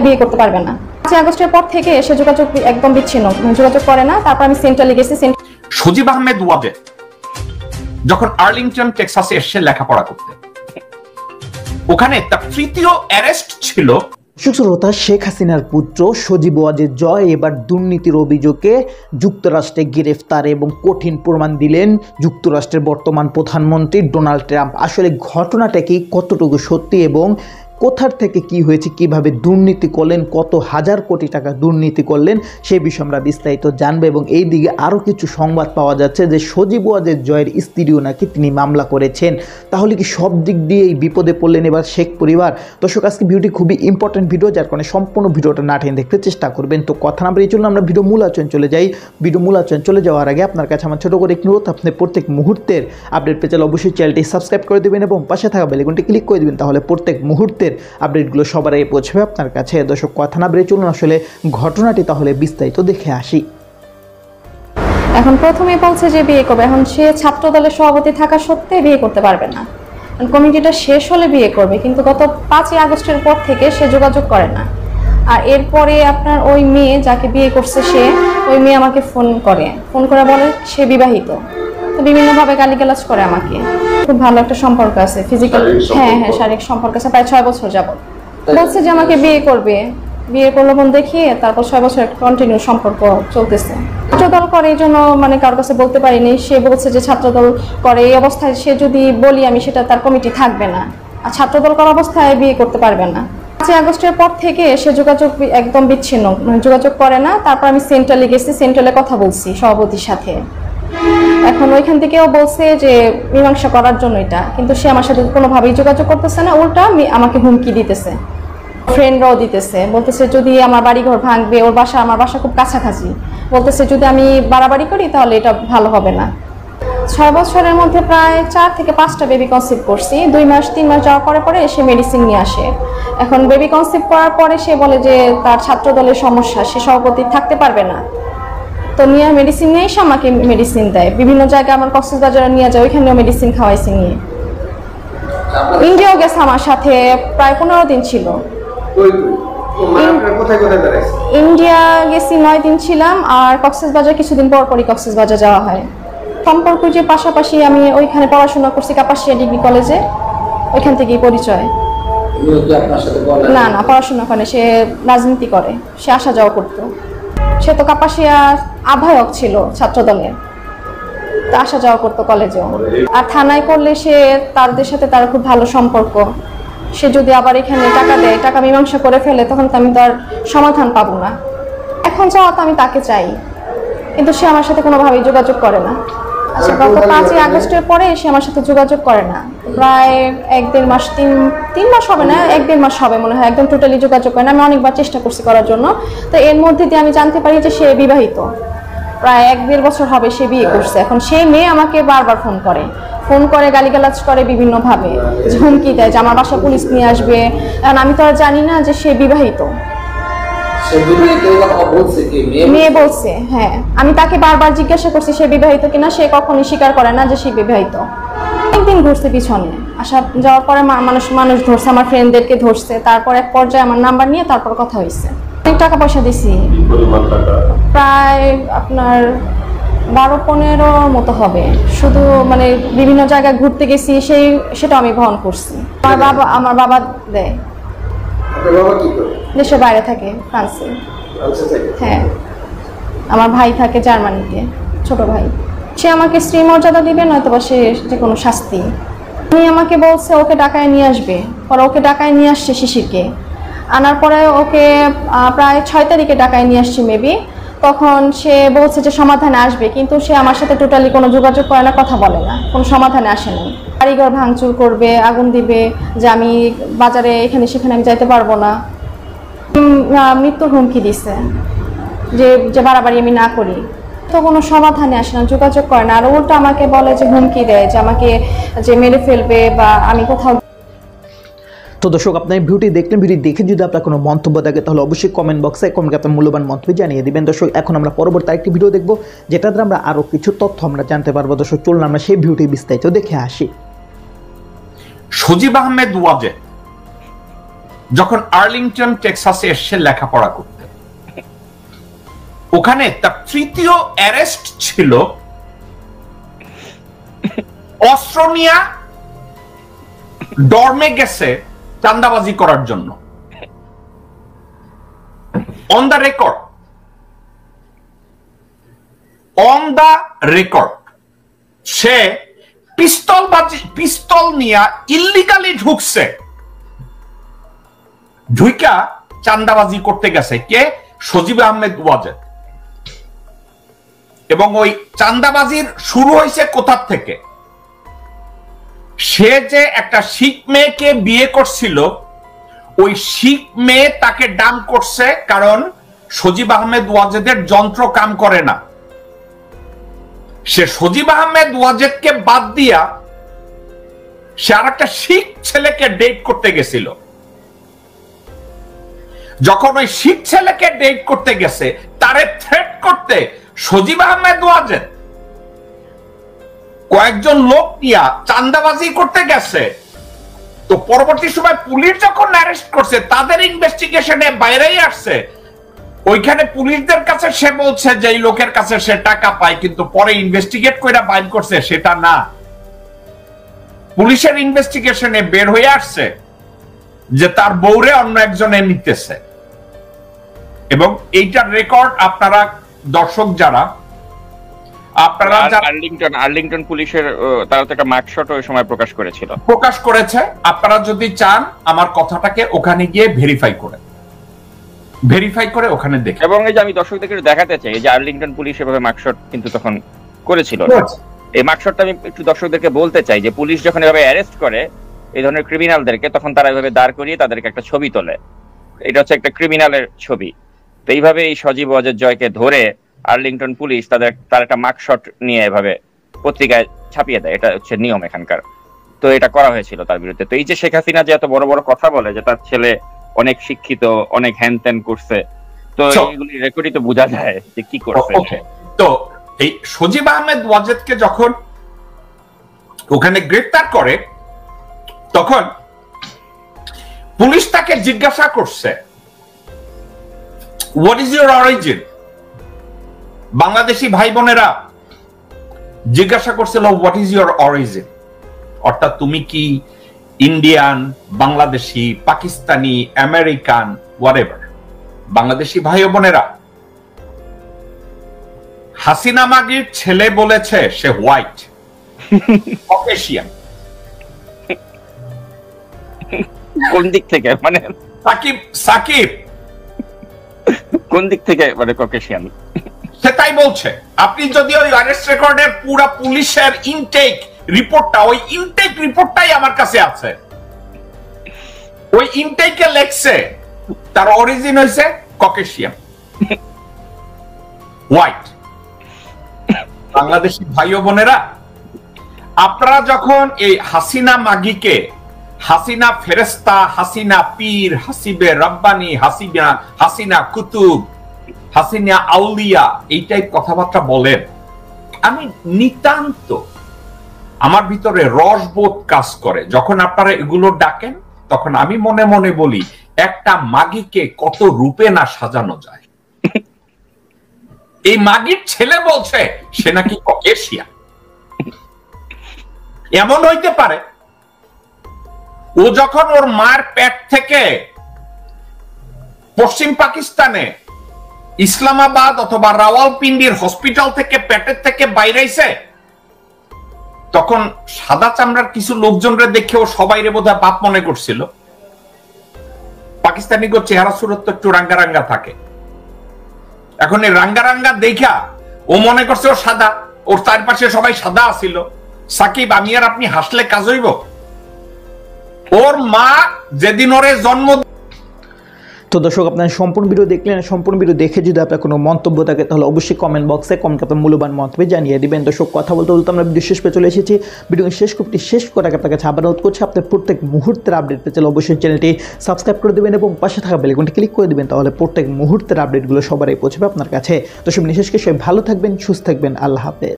বিয়ে করতে পারবে না। 5 আগস্টের পর থেকে সে যোগাযোগ একদম বিচ্ছিন্ন, যোগাযোগ করে না। তারপর আমি সেন্ট্রালে গেছি। সজীব আহমেদ ওয়াজেদ যখন আর্লিংটন টেক্সাসে এসে লেখাপড়া করতে, ওখানে তার তৃতীয় অ্যারেস্ট ছিল। সুশ্রোতা, শেখ হাসিনার পুত্র সজীব ওয়াজেদ জয় এবার দুর্নীতির অভিযোগে যুক্তরাষ্ট্রে গ্রেফতার এবং কঠিন প্রমাণ দিলেন যুক্তরাষ্ট্রের বর্তমান প্রধানমন্ত্রী ডোনাল্ড ট্রাম্প। আসলে ঘটনাটা কি, কতটুকু সত্যি এবং কোথার থেকে কি হয়েছে, কিভাবে দুর্নীতি করলেন, কত হাজার কোটি টাকা দুর্নীতি করলেন, সেই বিষয়ে আমরা বিস্তারিত জানবো। এবং এই দিকে আরও কিছু সংবাদ পাওয়া যাচ্ছে যে সজীব ওয়াজেদ জয়ের স্ত্রীও নাকি তিনি মামলা করেছেন। তাহলে কি সব দিক দিয়ে এই বিপদে পড়লেন এবার শেখ পরিবার? দর্শক, আজকে ভিডিওটি খুবই ইম্পর্টেন্ট ভিডিও, যার কারণে সম্পূর্ণ ভিডিওটা না টেনে দেখতে চেষ্টা করবেন। তো কথা না বেরিয়ে চলুন আমরা ভিডিও মূল আলোচনা চলে যাই। ভিডিও মূল আলোচনা চলে যাওয়ার আগে আপনার কাছে আমার ছোটো করে একটি অনুরোধ, আপনি প্রত্যেক মুহূর্তের আপডেট পেতে অবশ্যই চ্যানেলটি সাবস্ক্রাইব করে দেবেন এবং পাশে থাকা বেল আইকনটি ক্লিক করে দেবেন, তাহলে প্রত্যেক মুহূর্তের আপডেটগুলো সবার আগে পৌঁছবে আপনার কাছে। দর্শক, কথা না বেরিয়ে চলুন আসলে ঘটনাটি তাহলে বিস্তারিত দেখে আসি। এখন প্রথমে বলছে যে বিয়ে করবে, এখন সে ছাত্র দলের সভাপতি থাকা সত্ত্বে বিয়ে করতে পারবে না। কমিটিটা শেষ হলে বিয়ে করবে, কিন্তু গত 5 আগস্টের পর থেকে সে যোগাযোগ করে না। আর এরপরে আপনার ওই মেয়ে যাকে বিয়ে করছে, ওই মেয়ে আমাকে ফোন করে বলে সে বিবাহিত। তো বিভিন্নভাবে গালিগালাজ করে আমাকে। খুব ভালো একটা সম্পর্ক আছে, ফিজিক্যাল, হ্যাঁ, শারীরিক সম্পর্ক আছে, প্রায় 6 বছর যাবত। বলছে যে আমাকে বিয়ে করবে, বিয়ে প্রলোভন দেখিয়ে তারপর 6 বছর একটা কন্টিনিউ সম্পর্ক চলতেছে। ছাত্রদল করে এই জন্য কারোর কাছে বলতে পারিনি। সে বলছে যে ছাত্রদল করে, এই অবস্থায় সে যদি বলি আমি, সেটা তার কমিটি থাকবে না, আর ছাত্রদল করা অবস্থায় বিয়ে করতে পারবে না। 5 আগস্টের পর থেকে সে যোগাযোগ একদম বিচ্ছিন্ন, যোগাযোগ করে না। তারপর আমি সেন্ট্রালে গেছি, সেন্ট্রালে কথা বলছি সভাপতির সাথে। এখন ওইখান থেকেও বলছে যে মীমাংসা করার জন্য এটা, কিন্তু সে আমার সাথে কোনোভাবেই যোগাযোগ করতেছে না, উল্টা আমাকে হুমকি দিতেছে, ফ্রেন্ডরাও দিতেছে। বলতেছে যদি আমার বাড়িঘর ভাঙবে, ওর বাসা আমার বাসা খুব কাছাকাছি, বলতেছে যদি আমি বাড়াবাড়ি করি তাহলে এটা ভালো হবে না। 6 বছরের মধ্যে প্রায় 4 থেকে 5টা বেবি কনসিভ করছি। 2 মাস 3 মাস যাওয়ার পরে সে মেডিসিন নিয়ে আসে। এখন বেবি কনসিভ করার পরে সে বলে যে তার ছাত্র দলের সমস্যা, সে সভাপতি থাকতে পারবে না। তো নিয়ে মেডিসিন নিয়ে এসে আমাকে মেডিসিন দেয়, বিভিন্ন জায়গায় আমার কক্সবাজারে নিয়ে যায়, ওইখানেও মেডিসিন খাওয়াইছে নিয়ে। ইন্ডিয়াও গেছে আমার সাথে, প্রায় 15 দিন ছিল। ইন্ডিয়া গেছি 9 দিন ছিলাম, আর কক্সবাজার কিছুদিন পরই কক্সবাজার যাওয়া হয়। সম্পর্ক যে পাশাপাশি আমি ওইখানে পড়াশোনা করছি কাপাসিয়া ডিগ্রি কলেজে, ওইখান থেকেই পরিচয়। না, পড়াশোনা করে, সে রাজনীতি করে, সে আসা যাওয়া করতো। সে তো কাপাসিয়া আহ্বায়ক ছিল ছাত্রদলের, তো আসা যাওয়া করতো কলেজেও। আর থানায় করলে সে তাদের সাথে তার খুব ভালো সম্পর্ক। সে যদি আবার এখানে টাকা দেয়, টাকা মীমাংসা করে ফেলে, তখন তো আমি তার সমাধান পাবো না। এখন চাওয়া তো আমি তাকে চাই, কিন্তু সে আমার সাথে কোনোভাবেই যোগাযোগ করে না। আচ্ছা, গত 5 আগস্টের পরে সে আমার সাথে যোগাযোগ করে না, প্রায় 1-1.5 মাস, 3 মাস হবে না, 1-1.5 মাস হবে মনে হয়, একদম টোটালি যোগাযোগ করে না। আমি অনেকবার চেষ্টা করছি করার জন্য। তো এর মধ্যে দিয়ে আমি জানতে পারি যে সে বিবাহিত, প্রায় 1-1.5 বছর হবে সে বিয়ে করছে। এখন সেই মেয়ে আমাকে বারবার ফোন করে গালিগালাজ করে বিভিন্নভাবে, হুমকি দেয় যে আমার বাসা পুলিশ নিয়ে আসবে। এখন আমি তো আর জানি না যে সে বিবাহিত। মেয়ে বলছে, হ্যাঁ। আমি তাকে বারবার জিজ্ঞাসা করছি সে বিবাহিত কিনা, সে কখনোই স্বীকার করে না যে সে বিবাহিত। অনেকদিন ঘুরছে পিছনে, আসা যাওয়ার পরে মানুষ ধরছে, আমার ফ্রেন্ডদেরকে ধরছে। তারপর এক পর্যায়ে আমার নাম্বার নিয়ে তারপর কথা হয়েছে। অনেক টাকা পয়সা দিছি, প্রায় আপনার 12-15 মতো হবে। শুধু বিভিন্ন জায়গায় ঘুরতে গেছি, সেটা আমি বহন করছি। আমার বাবা দেয়। দেশের বাইরে থাকে, ফ্রান্সে। হ্যাঁ, আমার ভাই থাকে জার্মানিতে, ছোট ভাই। সে আমাকে স্ত্রী মর্যাদা দিবে, নয়তো সে যে কোনো শাস্তি। উনি আমাকে বলছে ওকে ঢাকায় নিয়ে আসবে, পরে ওকে ঢাকায় নিয়ে আসছে শিশিরকে। আনার পরে ওকে প্রায় 6 তারিখে ঢাকায় নিয়ে আসছি মেবি। তখন সে বলছে যে সমাধানে আসবে, কিন্তু সে আমার সাথে টোটালি কোনো যোগাযোগ করে না, কথা বলে না, কোনো সমাধানে আসে না। বাড়িঘর ভাঙচুর করবে, আগুন দিবে, যে আমি বাজারে এখানে সেখানে আমি যাইতে পারবো না। মৃত্যুর হুমকি দিছে যে বাড়াবাড়ি আমি না করি। তো কোনো সমাধানে আসে না, যোগাযোগ করে না। আর উল্টা আমাকে বলে যে হুমকি দেয় যে আমাকে যে মেরে ফেলবে, বা আমি কোথাও। তো দর্শক, আপনার ভিডিওটি দেখলেন, ভিডিও দেখে যদি আপনার কোনো মন্তব্য থাকে তাহলে অবশ্যই কমেন্ট বক্সে আপনার মূল্যবান মন্তব্য জানিয়ে দিবেন। দর্শক, এখন আমরা পরবর্তী আরেকটি ভিডিও দেখবো, যেটাতে আমরা আরও কিছু তথ্য আমরা জানতে পারবো। দর্শক, চলুন আমরা সেই ভিডিওটি বিস্তারিত দেখে আসি। সজীব আহমেদ ওয়াজেদ যখন আর্লিংটন টেক্সাসে এসে লেখাপড়া করতে, ওখানে তার তৃতীয় অ্যারেস্ট ছিল অস্ত্র নিয়ে ডর্মে গেছে চাঁদাবাজি করার জন্য। অন দ্য রেকর্ড, সে পিস্তল নিয়ে ইল্লিগালি ঢুকছে, ঢুইকা চাঁদাবাজি করতে গেছে। কে? সজীব আহমেদ ওয়াজেদ। এবং ওই চাঁদাবাজির শুরু হয়েছে কোথার থেকে? সে যে একটা শিখ মেয়েকে বিয়ে করছিল, ওই শিখ মেয়ে তাকে ডাম করছে, কারণ সজীব আহমেদ ওয়াজেদের যন্ত্র কাম করে না। সে সজীব আহমেদ ওয়াজেদকে বাদ দিয়া সে আর একটা শিখ ছেলেকে ডেট করতে গেছিল। যখন ওই শিখ ছেলেকে ডেট করতে গেছে, তারে থ্রেট করতে সজীব আহমেদ ওয়াজেদ কয়েকজন লোক নিয়ে চাঁদাবাজি করতে গেছে। তো পরবর্তী সময় পুলিশ যখন অ্যারেস্ট করছে, তাদের ইনভেস্টিগেশনে বাইরেই আসছে, ওইখানে পুলিশদের কাছে সে বলছে যে এই লোকের কাছে সে টাকা পায়, কিন্তু পরে ইনভেস্টিগেট করে বাইর করছে সেটা না। পুলিশের ইনভেস্টিগেশনে বের হয়ে আসছে যে তার বউরে অন্য একজনে নিতেছে। এবং এইটার রেকর্ড আপনারা দর্শক যারা আর্লিংটন পুলিশের তারা তো একটা মার্কশট ওই সময় প্রকাশ করেছে। আপনারা যদি চান আমার কথাটাকে ওখানে গিয়ে ভেরিফাই করে ওখানে দেখে, এবং এই যে আমি দর্শকদের দেখাতে চাই যে আর্লিংটন পুলিশ এভাবে মার্কশট কিন্তু তখন করেছিল। এই মার্কশটটা আমি একটু দর্শকদেরকে বলতে চাই যে পুলিশ যখন এভাবে অ্যারেস্ট করে এই ধরনের ক্রিমিনালদেরকে, তখন তারা এভাবে দাঁড় করিয়ে তাদেরকে একটা ছবি তোলে। এটা হচ্ছে একটা ক্রিমিনালের ছবি। তো এইভাবে এই সজীব ওয়াজেদ জয়কে ধরে আর্লিংটন পুলিশ তার একটা মার্কশট নিয়ে এভাবে পত্রিকায় ছাপিয়ে দেয়। এটা হচ্ছে নিয়ম এখানকার। তো এটা করা হয়েছিল তার বিরুদ্ধে। তো এই যে শেখ হাসিনা যে এত বড় বড় কথা বলে যে তার ছেলে অনেক শিক্ষিত, অনেক হ্যান ত্যান করছে, তো এইগুলি রেকর্ডই তো বোঝা যায় যে কি করছে। তো এই সজীব আহমেদ ওয়াজেদকে যখন ওখানে গ্রেফতার করে, তখন পুলিশ তাকে জিজ্ঞাসা করছে, what is your origin? Bangladeshi ভাই বোনেরা জিজ্ঞাসা করছিল হোয়াট ইজ ইউর অরিজিন, অর্থাৎ তুমি কি Indian, Bangladeshi, Pakistani, American, whatever. Bangladeshi ভাই বোনেরা, হাসিনা মাগির ছেলে বলেছে সে হোয়াইট, ককেশিয়ান। কোন দিক থেকে? মানে সাকিব কোন দিক থেকে মানে ককেশিয়ান? সেটাই বলছে। আপনি যদি ওই অ্যারেস্ট রেকর্ডের পুরো পুলিশের ইনটেক রিপোর্টটাই আমার কাছে আছে, ওই ইনটেকে লেখছে তার অরিজিন হইছে ককেশিয়ান, হোয়াইট। বাংলাদেশি ভাই বোনেরা, আপনারা যখন এই হাসিনা মাগিকে হাসিনা ফেরেস্তা, হাসিনা পীর, হাসিবে রব্বানি, হাসিনা কুতুব, হাসিনা আউলিয়া এই টাইপ কথাবার্তা বলেন, আমি নিতান্ত আমার ভিতরে রসবোধ কাজ করে। যখন আপনারা এগুলো ডাকেন, তখন আমি মনে মনে বলি একটা মাগিকে কত রূপে না সাজানো যায়। এই মাগির ছেলে বলছে সে নাকি ককেশিয়া। এমন হইতে পারে ও যখন ওর মার পেট থেকে পশ্চিম পাকিস্তানে ইসলামাবাদ অথবা রাওয়ালপিন্ডির হসপিটাল থেকে পেটের থেকে বাইরেছে, তখন সাদা চামড়ার কিছু লোকজনরা দেখেও সবাই রে বোধহয় বাপ মনে করছিল। পাকিস্তানি গো চেহারা সুরত একটু রাঙ্গা রাঙ্গা থাকে। এখন এই রাঙ্গা রাঙ্গা দেখা ও মনে করছে ও সাদা, ওর চারপাশে সবাই সাদা আছিল। সাকিব, আমি আর আপনি হাসলে কাজ হইব? ওর মা যেদিন ওরে জন্ম। তো দর্শক, আপনারা সম্পূর্ণ ভিডিও দেখলেন। সম্পূর্ণ ভিডিও দেখে যদি আপনার কোনো মন্তব্য থাকে তাহলে অবশ্যই কমেন্ট বক্সে কমেন্ট আপনার মূল্যবান মন্তব্য জানিয়ে দিবেন। দর্শক, কথা বলতে বলতে আমরা ভিডিও শেষ পেয়ে চলে এসেছি। ভিডিও শেষ করে আপনার কাছে আবার অনুরোধ করছি, আপনার প্রত্যেক মুহূর্তের আপডেট পেতে অবশ্যই চ্যানেলটি সাবস্ক্রাইব করে দেবেন এবং পাশে থাকা বেল আইকনটি ক্লিক করে দেবেন। তাহলে প্রত্যেক মুহূর্তের আপডেটগুলো সবারই পৌঁছবে আপনার কাছে। দর্শক, বিশেষ করে সবাই ভালো থাকবেন, সুস্থ থাকবেন। আল্লাহ হাফেজ।